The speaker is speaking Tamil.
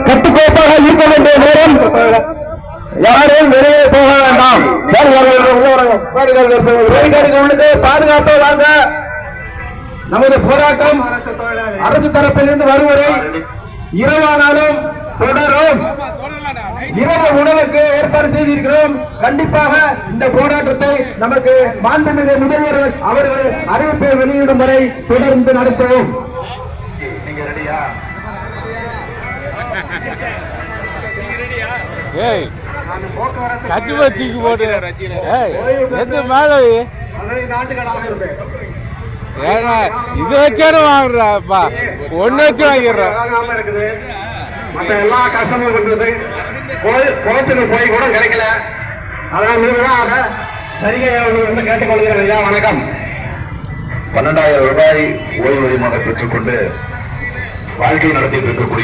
கட்டுக்கோப்பாக இருக்க வேண்டிய நேரம். யாரும் வெளியே போக வேண்டாம். உள்ளது பாதுகாப்பு வாங்க. நமது போராட்டம் அரசு தரப்பில் இருந்து வரும் வரை இரவானாலும் தொடரும். இரவு உணவுக்கு ஏற்பாடு செய்திருக்கிறோம். கண்டிப்பாக இந்த போராட்டத்தை நமக்கு மாண்புமிகு முதல்வர்கள் அவர்கள் அறிவிப்பை வெளியிடும் வரை தொடர்ந்து நடத்துவோம். கச்சுபத்திக்கு போட்டு மேல ஏன்னா இது வச்சாலும் வாங்குறாப்பா, ஒண்ணு வச்சு வாங்கிடுறேன். மற்ற எல்லா கஷ்டமும் பண்றது கோர்ட்டுக்கு போய் கூட கிடைக்கல. அதனால நீங்க தான் சரியா கேட்டுக்கொள்கிறேன். ஐயா வணக்கம். 12,000 ரூபாய் ஓய்வூதியமாக பெற்றுக்கொண்டு வாழ்க்கை நடத்தி இருக்கக்கூடிய